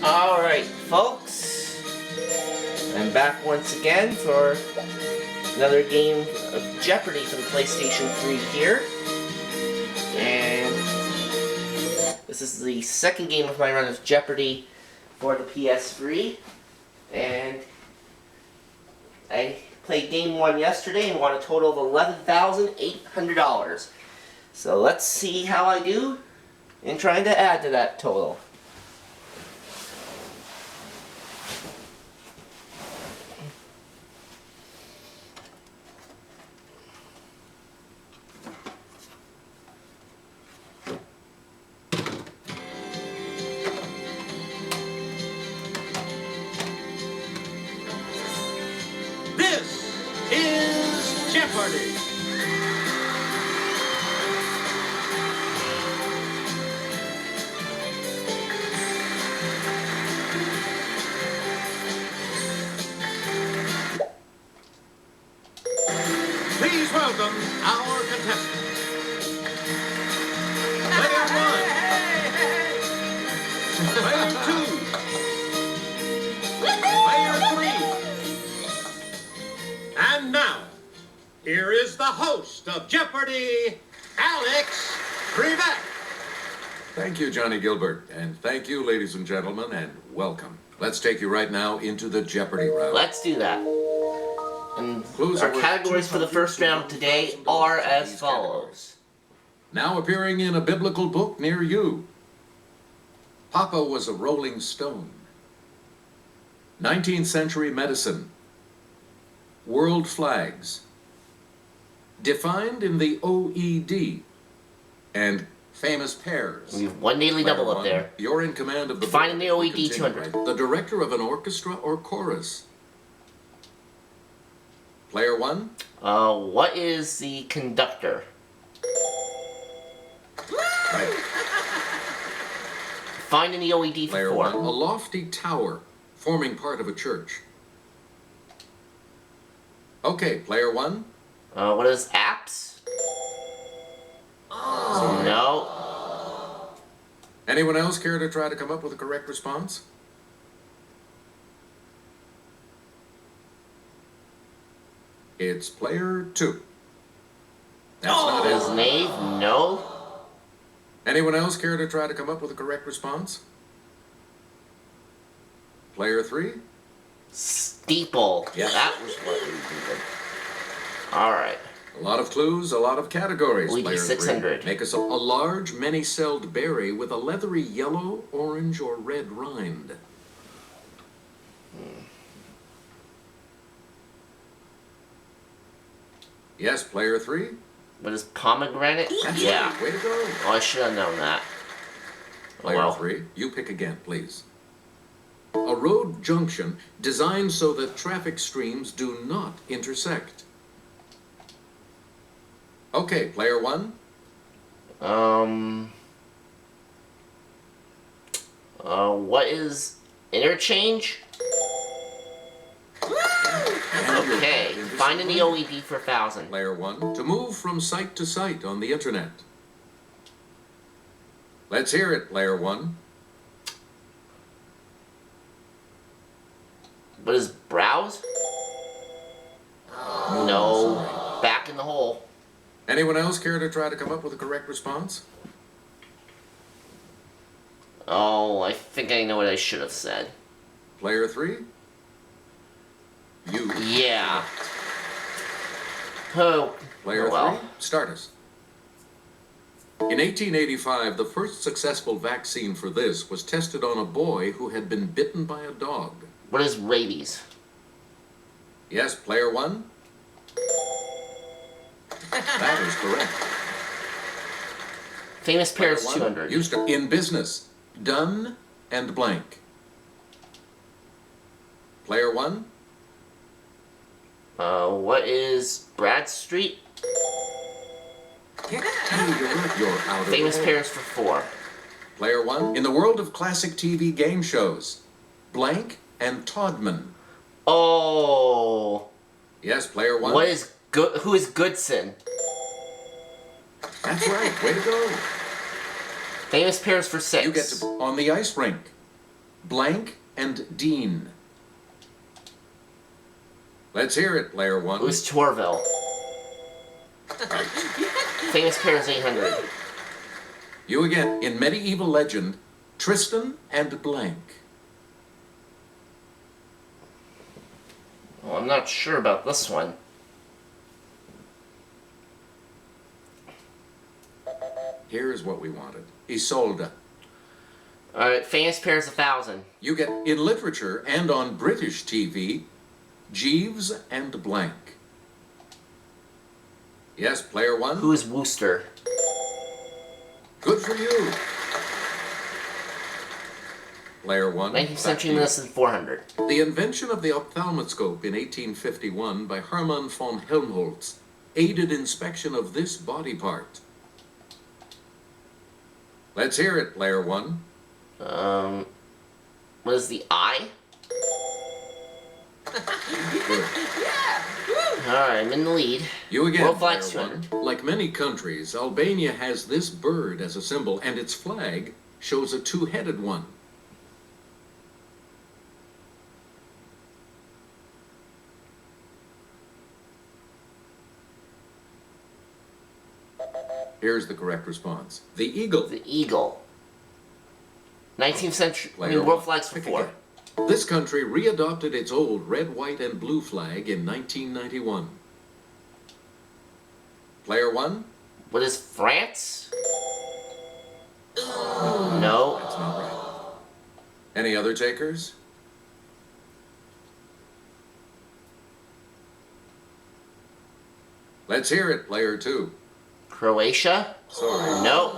Alright, folks. I'm back once again for another game of Jeopardy for the PlayStation 3 here. And this is the second game of my run of Jeopardy for the PS3. And I played game 1 yesterday and won a total of $11,800. So let's see how I do in trying to add to that total. This is Jeopardy! Please welcome our contestants. Player 1. Player 2. Player 3. And now, here is the host of Jeopardy, Alex Trebek. Thank you, Johnny Gilbert, and thank you, ladies and gentlemen, and welcome. Let's take you right now into the Jeopardy round. Let's do that. And Clues our are worth categories for the first round today are as follows. Now appearing in a biblical book near you. Papa was a rolling stone. 19th century medicine. World flags. Defined in the OED. And famous pairs. We have one daily double up there. You're in command of the Defined in the book. OED 200. The director of an orchestra or chorus. Player 1. What is the conductor? Right. Find in the OED Player for 1. A 4. lofty tower forming part of a church. Okay, player 1. What is apps? No. Anyone else care to try to come up with a correct response? It's player 2. That's not Is it. knave? No. Anyone else care to try to come up with a correct response? Player 3? Steeple. Yeah. That was what we did. Alright. A lot of clues, a lot of categories. We do Player 600. 3. Make us a large, many-celled berry with a leathery yellow, orange, or red rind. Yes, player 3? What is pomegranate? That's Yeah. right. Way to go. Oh, I should have known that. Oh, Player well. 3, you pick again, please. A road junction designed so that traffic streams do not intersect. Okay, player 1. What is interchange? Okay. Find in the OED for 1,000. Player 1, to move from site to site on the internet. Let's hear it, player 1. What is browse? No. Back in the hole. Anyone else care to try to come up with a correct response? Oh, I think I know what I should have said. Player 3? You. Yeah. Oh. Player Oh, well. 3, start us. In 1885, the first successful vaccine for this was tested on a boy who had been bitten by a dog. What is rabies? Yes, player 1? That is correct. Famous pairs Player 1, 200. used to, in business, done and blank. Player 1? What is Bradstreet? You're out of Famous the hole. pairs for 4. Player 1, in the world of classic TV game shows, blank and Todman. Oh. Yes, player 1. What is who is Goodson? That's right. Way to go. Famous pairs for 6. You get to on the ice rink. Blank and Dean. Let's hear it, player one. Who's Torville? Famous Pairs 800. You again. In medieval legend, Tristan and Blank. Well, I'm not sure about this one. Here's what we wanted. Isolde. Alright, Famous Pairs 1000. You get in literature and on British TV, Jeeves and Blank. Yes, player one. Who is Wooster? Good for you. Player one. 19th century listed 400. The invention of the ophthalmoscope in 1851 by Hermann von Helmholtz aided inspection of this body part. Let's hear it, player one. What is the eye? Alright, I'm in the lead. You again, World player flags 200. one. Like many countries, Albania has this bird as a symbol, and its flag shows a two-headed one. Here's the correct response. The eagle. The eagle. 19th century. Player World one. flags for Pick 4. again. This country readopted its old red, white, and blue flag in 1991. Player one? What is France? No. That's not right. Any other takers? Let's hear it, player two. Croatia? Sorry. No.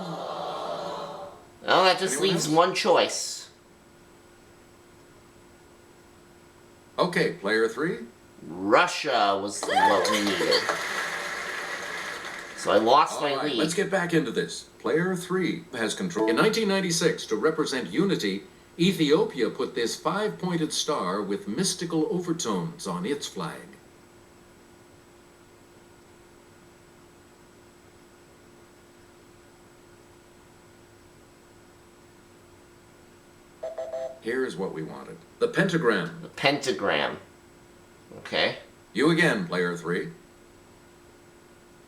Oh, that just Anyone leaves else? one choice. Okay, player three. Russia was what we needed. So I lost my All right, lead. let's get back into this. Player three has control. In 1996, to represent unity, Ethiopia put this five-pointed star with mystical overtones on its flag. Here's what we wanted. The pentagram. The pentagram. Okay. You again, player three.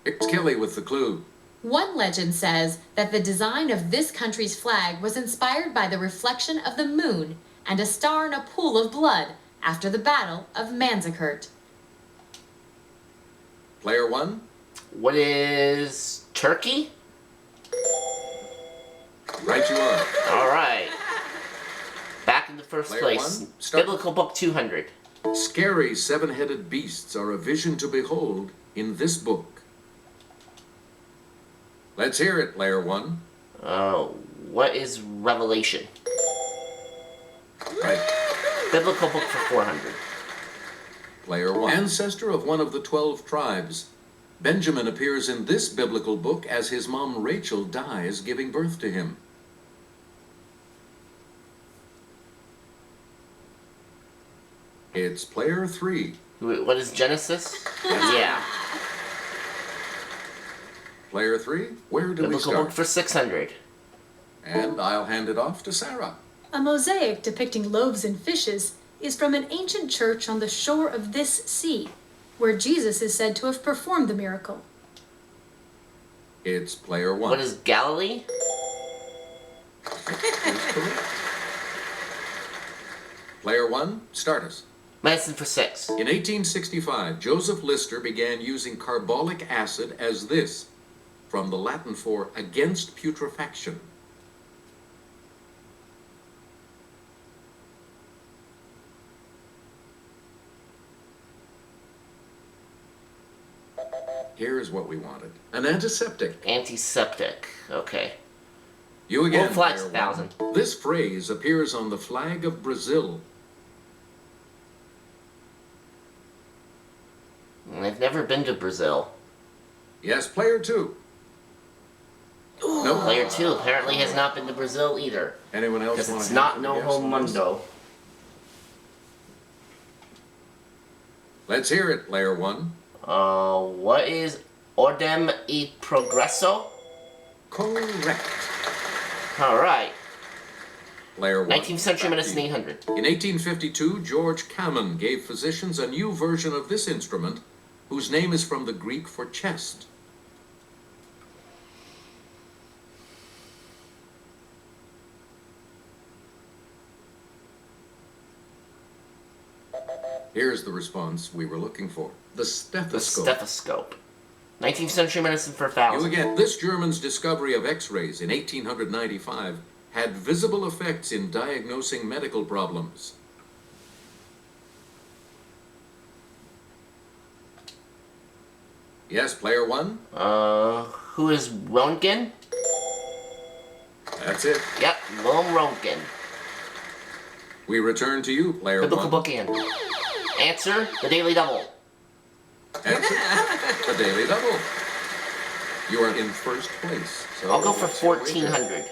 It's Kelly with the clue. One legend says that the design of this country's flag was inspired by the reflection of the moon and a star in a pool of blood after the Battle of Manzikert. Player one. What is Turkey? Right you are. Alright. Back in the first Player place. one, start. Biblical book 200. Scary seven-headed beasts are a vision to behold in this book. Let's hear it, player one. What is Revelation? Right. Biblical book for 400. Player one. Ancestor of one of the 12 tribes. Benjamin appears in this biblical book as his mom Rachel dies giving birth to him. It's player three. What is Genesis? Yeah. Player three, where do we Biblical start? book for 600. And I'll hand it off to Sarah. A mosaic depicting loaves and fishes is from an ancient church on the shore of this sea, where Jesus is said to have performed the miracle. It's player one. What is Galilee? Is correct. Player one, start us. Medicine for 6. In 1865, Joseph Lister began using carbolic acid as this, from the Latin for against putrefaction. Here's what we wanted. An antiseptic. Antiseptic. Okay. You again, World flags player 1,000. one. This phrase appears on the flag of Brazil. I've never been to Brazil. Yes, player two. No. Player 2 apparently has not been to Brazil either. Anyone else Because want it's to not have no a guess home on this? mundo. Let's hear it, player one. What is Ordem e Progresso? Correct. Alright. Player 1. 19th century back minutes to and you. 800. In 1852, George Cammon gave physicians a new version of this instrument, whose name is from the Greek for chest. Here's the response we were looking for. The The stethoscope. stethoscope. 19th century medicine for You 1,000. again. This German's discovery of X-rays in 1895 had visible effects in diagnosing medical problems. Yes, player 1? Who is Röntgen? That's it. Yep, Wilhelm Röntgen. We return to you, player Biblical 1. book in. Answer, the Daily Double. Answer, the Daily Double. You are in first place. So I'll go for what's your wager? 1,400.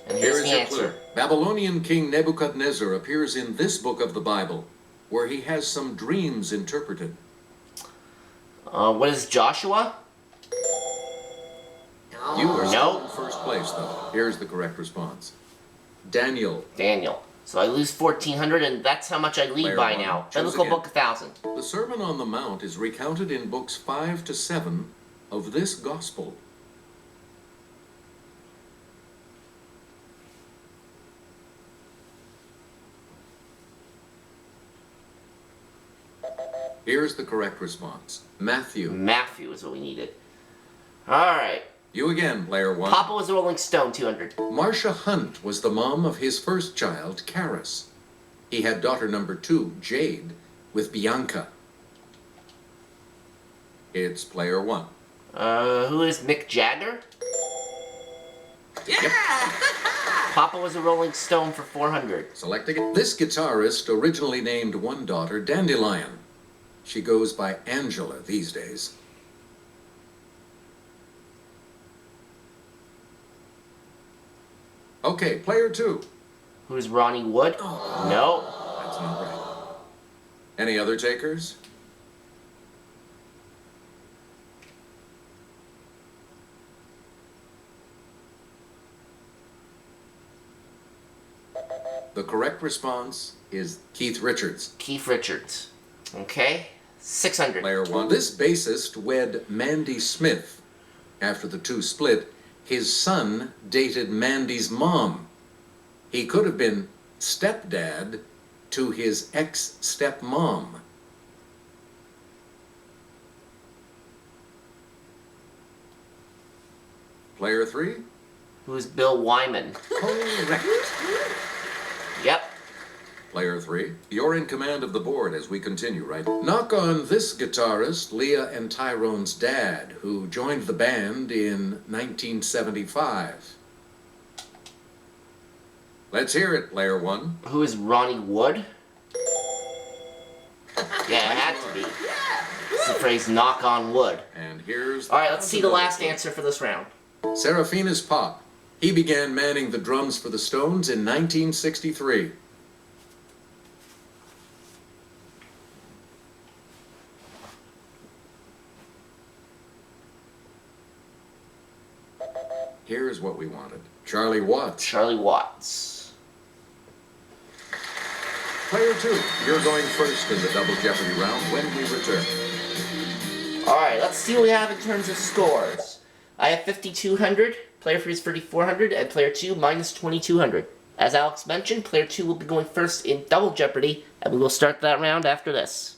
And Here here's is the your answer. clue. Babylonian King Nebuchadnezzar appears in this book of the Bible, where he has some dreams interpreted. What is Joshua? You are still No. in first place, though. Here's the correct response. Daniel. Daniel. So I lose 1,400, and that's how much I lead Player by one. now. Choose Biblical again. book 1,000. The Sermon on the Mount is recounted in books 5 to 7 of this gospel. Here's the correct response. Matthew. Matthew is what we needed. Alright. You again, player 1. Papa was a Rolling Stone, 200. Marcia Hunt was the mom of his first child, Caris. He had daughter number 2, Jade, with Bianca. It's player 1. Who is Mick Jagger? Yep. Papa was a Rolling Stone for 400. Selecting it. This guitarist originally named one daughter Dandelion. She goes by Angela these days. Okay, player 2. Who is Ronnie Wood? No. That's not right. Any other takers? The correct response is Keith Richards. Keith Richards. Okay. 600. Player 1. This bassist wed Mandy Smith. After the two split, his son dated Mandy's mom. He could have been stepdad to his ex-stepmom. Player 3? Who is Bill Wyman? Correct. Yep. Player 3, you're in command of the board as we continue, right? Knock on this guitarist, Leah and Tyrone's dad, who joined the band in 1975. Let's hear it, player 1. Who is Ronnie Wood? Yeah, it had to be. It's the phrase knock on wood. And here's Alright, let's see the last answer for this round. Serafina's pop. He began manning the drums for the Stones in 1963. Here's what we wanted. Charlie Watts. Charlie Watts. Player 2, you're going first in the Double Jeopardy round when we return. Alright, let's see what we have in terms of scores. I have 5,200, player 3 is 3,400, and player 2 minus 2,200. As Alex mentioned, player 2 will be going first in Double Jeopardy, and we will start that round after this.